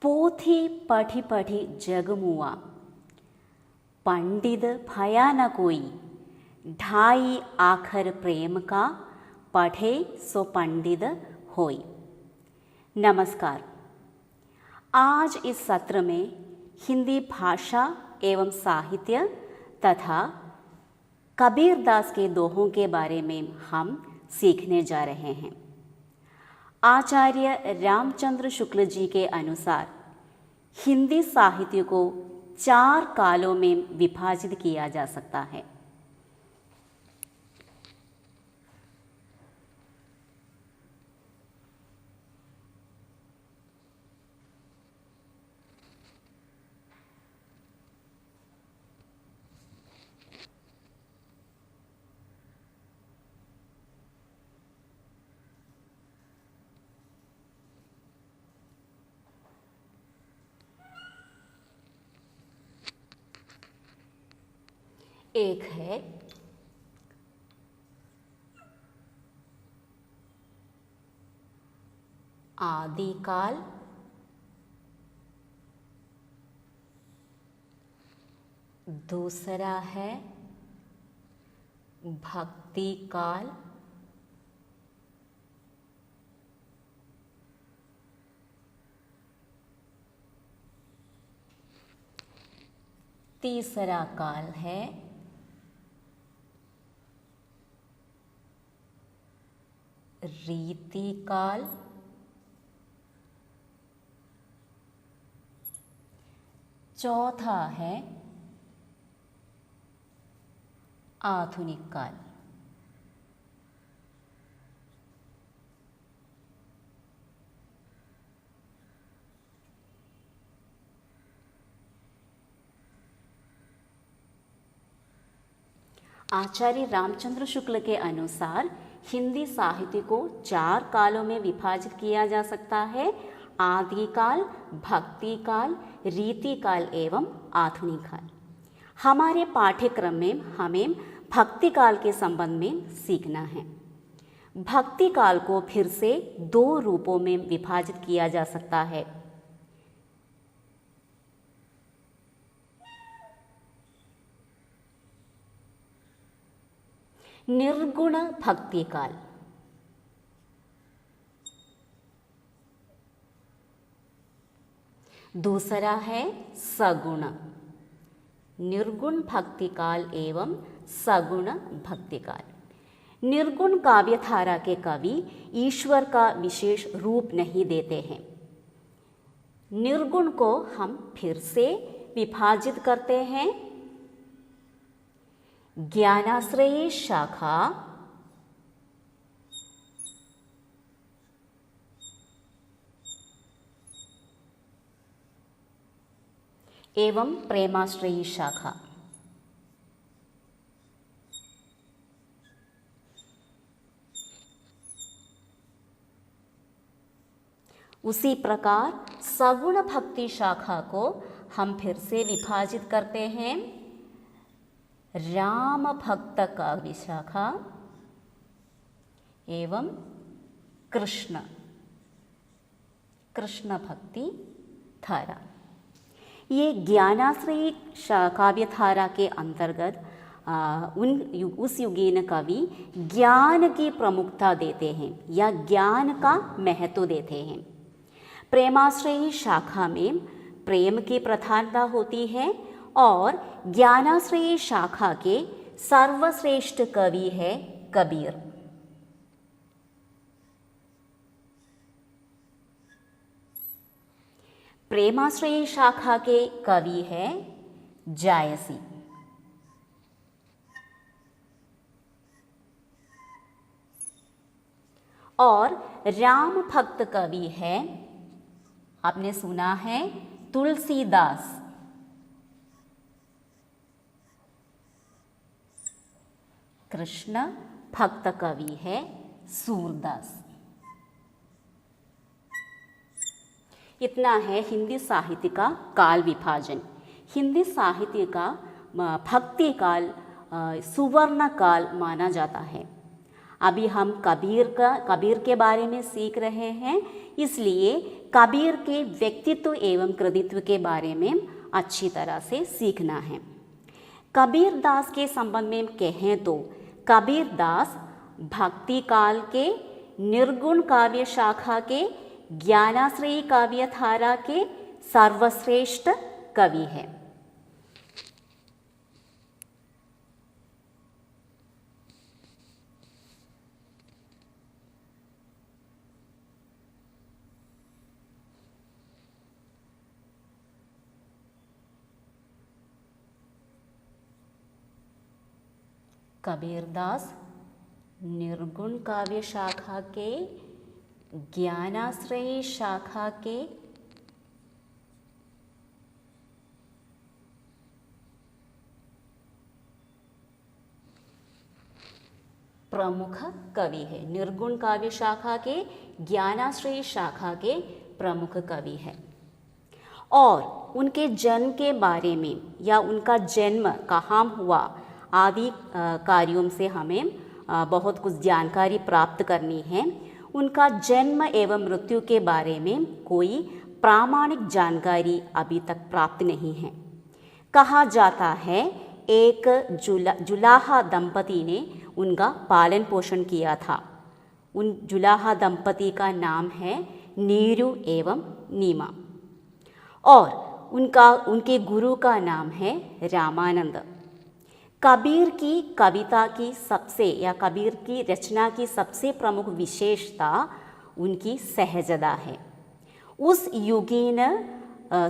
पोथी पढ़ी पढ़ी जग मुआ, पंडित भया न कोई, ढाई आखर प्रेम का, पढ़े सो पंडित होई। नमस्कार। आज इस सत्र में हिंदी भाषा एवं साहित्य तथा कबीरदास के दोहों के बारे में हम सीखने जा रहे हैं। आचार्य रामचंद्र शुक्ल जी के अनुसार हिंदी साहित्य को 4 कालों में विभाजित किया जा सकता है। एक है आदिकाल, दूसरा है भक्ति काल, तीसरा काल है रीति काल, चौथा है आधुनिक काल। आचार्य रामचंद्र शुक्ल के अनुसार हिंदी साहित्य को 4 कालों में विभाजित किया जा सकता है: आदिकाल, भक्ति काल, रीति काल एवं आधुनिक काल। हमारे पाठ्यक्रम में हमें भक्ति काल के संबंध में सीखना है। भक्ति काल को फिर से 2 रूपों में विभाजित किया जा सकता है। निर्गुण भक्ति काल, दूसरा है सगुण। निर्गुण भक्ति काल एवं सगुण भक्ति काल। निर्गुण काव्यधारा के कवि ईश्वर का विशेष रूप नहीं देते हैं। निर्गुण को हम फिर से विभाजित करते हैं: ज्ञानाश्रयी शाखा, एवं प्रेमाश्रयी शाखा। उसी प्रकार सगुण भक्ति शाखा को हम फिर से विभाजित करते हैं: राम भक्त काव्य शाखा एवं कृष्ण भक्ति धारा। ये ज्ञानाश्रयी काव्य धारा के अंतर्गत उस युगीन कवि ज्ञान की प्रमुखता देते हैं या ज्ञान का महत्व देते हैं। प्रेमाश्रयी शाखा में प्रेम की प्रधानता होती है और ज्ञानाश्रयी शाखा के सर्वश्रेष्ठ कवि है कबीर। प्रेमाश्रयी शाखा के कवि है जायसी। और राम भक्त कवि है, आपने सुना है, तुलसीदास। कृष्ण भक्त कवि है सूरदास। इतना है हिंदी साहित्य का काल विभाजन। हिंदी साहित्य का भक्ति काल सुवर्ण काल माना जाता है। अभी हम कबीर के बारे में सीख रहे हैं, इसलिए कबीर के व्यक्तित्व एवं कृतित्व के बारे में अच्छी तरह से सीखना है। कबीर दास के संबंध में कहें तो कबीर दास भक्ति काल के निर्गुण काव्य शाखा के ज्ञानाश्रयी काव्य धारा के सर्वश्रेष्ठ कवि है। कबीरदास निर्गुण काव्य शाखा के ज्ञानाश्रयी शाखा के प्रमुख कवि है। निर्गुण काव्य शाखा के ज्ञानाश्रयी शाखा के प्रमुख कवि है। और उनके जन्म के बारे में या उनका जन्म कहाँ हुआ आदि कार्यों से हमें बहुत कुछ जानकारी प्राप्त करनी है। उनका जन्म एवं मृत्यु के बारे में कोई प्रामाणिक जानकारी अभी तक प्राप्त नहीं है। कहा जाता है एक जुलाहा दंपति ने उनका पालन पोषण किया था। उन जुलाहा दंपति का नाम है नीरू एवं नीमा और उनके गुरु का नाम है रामानंद। कबीर की कविता की सबसे या कबीर की रचना की सबसे प्रमुख विशेषता उनकी सहजता है। उस युगीन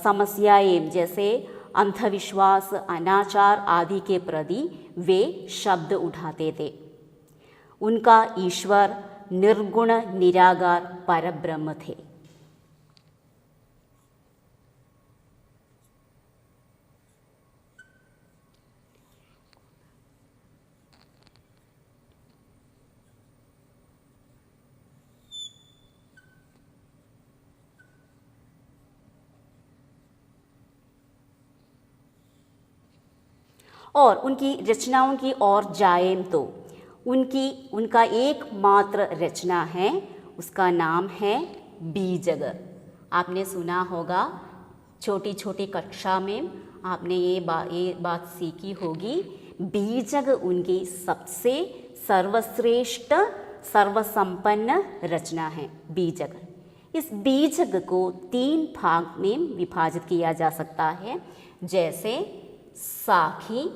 समस्याएं जैसे अंधविश्वास, अनाचार आदि के प्रति वे शब्द उठाते थे। उनका ईश्वर निर्गुण निराकार परब्रह्म थे। और उनकी रचनाओं की ओर जाएं तो उनका एकमात्र रचना है, उसका नाम है बीजग। आपने सुना होगा, छोटी छोटी कक्षा में आपने ये बात सीखी होगी। बीजग उनकी सबसे सर्वश्रेष्ठ सर्वसंपन्न रचना है बीजग। इस बीजग को 3 भाग में विभाजित किया जा सकता है, जैसे साखी,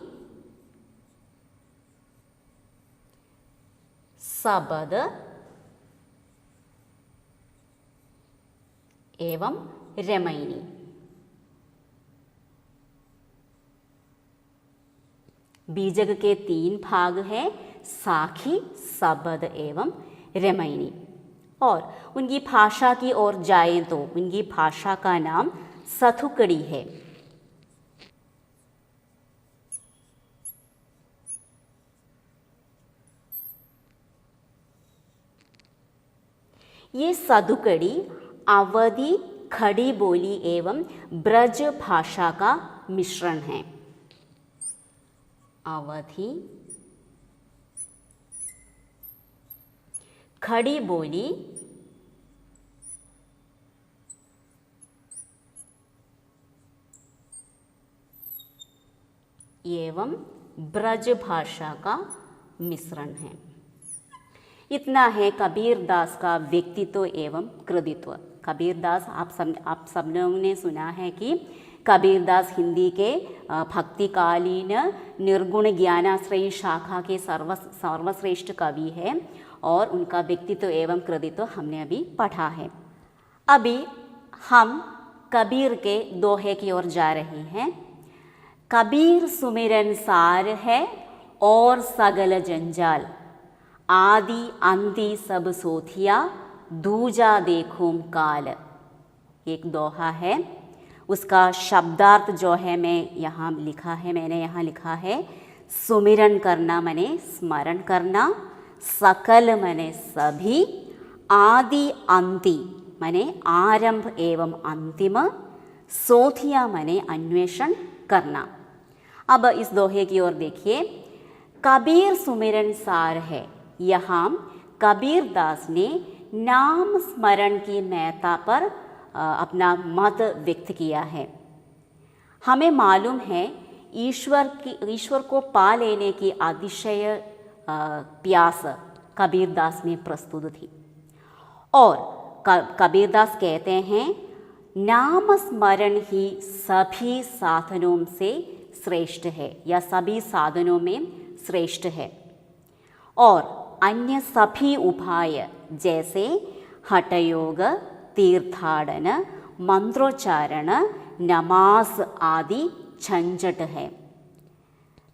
सबद एवं रमैनी। बीजग के 3 भाग हैं, साखी, सबद एवं रमैनी। और उनकी भाषा की ओर जाएं तो उनकी भाषा का नाम सथुकड़ी है। ये सदुकड़ी अवधी खड़ी बोली एवं ब्रज भाषा का मिश्रण है। अवधी खड़ी बोली एवं ब्रज भाषा का मिश्रण है। इतना है कबीर दास का व्यक्तित्व एवं कृतित्व। कबीर दास आप सब लोगों ने सुना है कि कबीर दास हिंदी के भक्तिकालीन निर्गुण ज्ञानाश्रयी शाखा के सर्वश्रेष्ठ कवि है और उनका व्यक्तित्व एवं कृतित्व हमने अभी पढ़ा है। अभी हम कबीर के दोहे की ओर जा रहे हैं। कबीर सुमिरन सार है और सगल जंजाल, आदि अंति सब सोथिया, दूजा देखूं काल। एक दोहा है, उसका शब्दार्थ जो है मैंने यहाँ लिखा है सुमिरन करना मने स्मरण करना, सकल मने सभी, आदि अंति मने आरंभ एवं अंतिम, सोथिया मने अन्वेषण करना। अब इस दोहे की ओर देखिए। कबीर सुमिरन सार है, यहाँ कबीरदास ने नाम स्मरण की महत्ता पर अपना मत व्यक्त किया है। हमें मालूम है ईश्वर को पा लेने की अतिशय प्यास कबीरदास में प्रस्तुत थी और कबीरदास कहते हैं नाम स्मरण ही सभी साधनों से श्रेष्ठ है या सभी साधनों में श्रेष्ठ है और अन्य सभी उपाय जैसे हठयोग, तीर्थाटन, मंत्रोच्चारण, नमाज आदि झंझट है।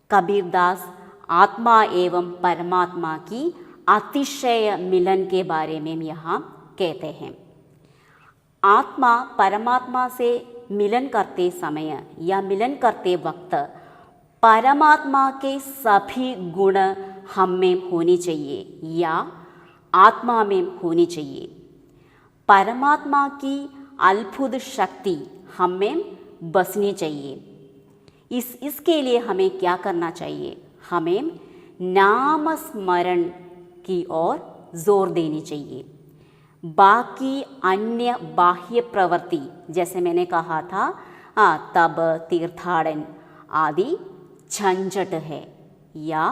कबीरदास आत्मा एवं परमात्मा की अतिशय मिलन के बारे में यहाँ कहते हैं। आत्मा परमात्मा से मिलन करते समय या मिलन करते वक्त परमात्मा के सभी गुण हम में होनी चाहिए या आत्मा में होनी चाहिए। परमात्मा की अद्भुत शक्ति हम में बसनी चाहिए। इसके लिए हमें क्या करना चाहिए? हमें नाम स्मरण की ओर जोर देनी चाहिए। बाकी अन्य बाह्य प्रवृत्ति जैसे मैंने कहा था तब तीर्थाटन आदि झंझट है या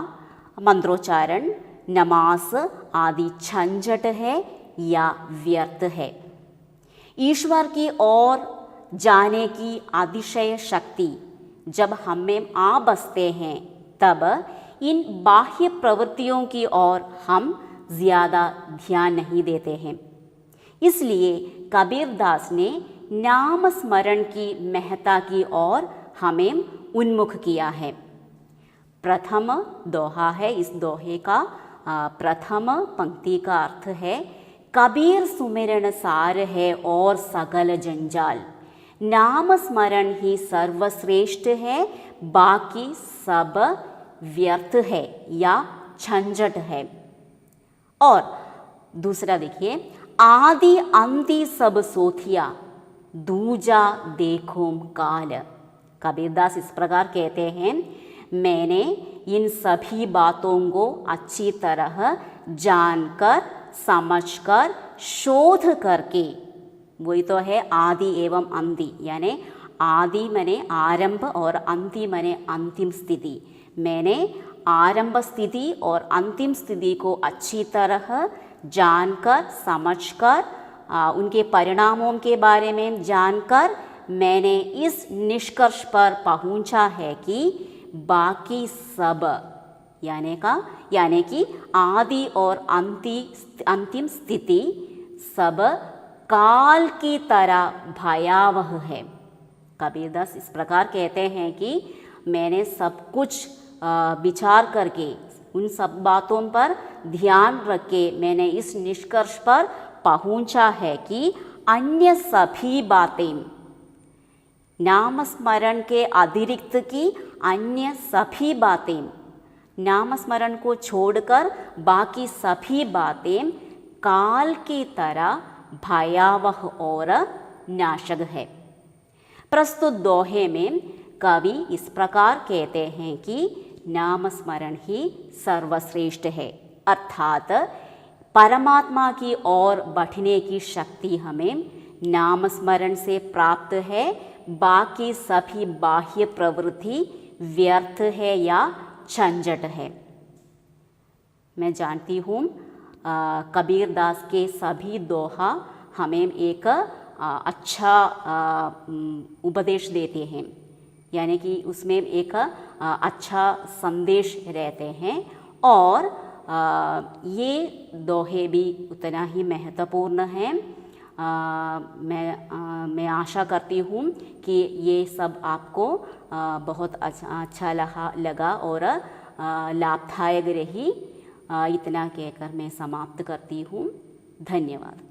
मंत्रोच्चारण, नमाज आदि झंझट है या व्यर्थ है। ईश्वर की ओर जाने की अतिशय शक्ति जब हम में आ बसते हैं तब इन बाह्य प्रवृत्तियों की ओर हम ज़्यादा ध्यान नहीं देते हैं। इसलिए कबीरदास ने नाम स्मरण की महत्ता की ओर हमें उन्मुख किया है। प्रथम दोहा है, इस दोहे का प्रथम पंक्ति का अर्थ है कबीर सुमिरन सार है और सकल जंजाल, नाम स्मरण ही सर्वश्रेष्ठ है, बाकी सब व्यर्थ है या झंझट है। और दूसरा देखिए, आदि अंति सब सोथिया दूजा देखोम काल। कबीरदास इस प्रकार कहते हैं, मैंने इन सभी बातों को अच्छी तरह जानकर समझकर शोध करके, वही तो है आदि एवं अंति, यानी आदि माने आरंभ और अंति माने अंतिम स्थिति। मैंने आरंभ स्थिति और अंतिम स्थिति को अच्छी तरह जानकर समझकर उनके परिणामों के बारे में जानकर मैंने इस निष्कर्ष पर पहुंचा है कि बाकी सब यानी कि आदि और अंतिम स्थिति सब काल की तरह भयावह है। कबीरदास इस प्रकार कहते हैं कि मैंने सब कुछ विचार करके उन सब बातों पर ध्यान रख के मैंने इस निष्कर्ष पर पहुंचा है कि अन्य सभी बातें, नाम स्मरण के अतिरिक्त की अन्य सभी बातें, नाम स्मरण को छोड़कर बाकी सभी बातें काल की तरह भयावह और नाशक है। प्रस्तुत दोहे में कवि इस प्रकार कहते हैं कि नाम स्मरण ही सर्वश्रेष्ठ है, अर्थात परमात्मा की ओर बढ़ने की शक्ति हमें नाम स्मरण से प्राप्त है, बाकी सभी बाह्य प्रवृत्ति व्यर्थ है या झंझट है। मैं जानती हूँ कबीरदास के सभी दोहा हमें एक अच्छा उपदेश देते हैं, यानी कि उसमें एक अच्छा संदेश रहते हैं और ये दोहे भी उतना ही महत्वपूर्ण हैं। मैं आशा करती हूँ कि ये सब आपको बहुत अच्छा लगा और लाभदायक रही। इतना कहकर मैं समाप्त करती हूँ। धन्यवाद।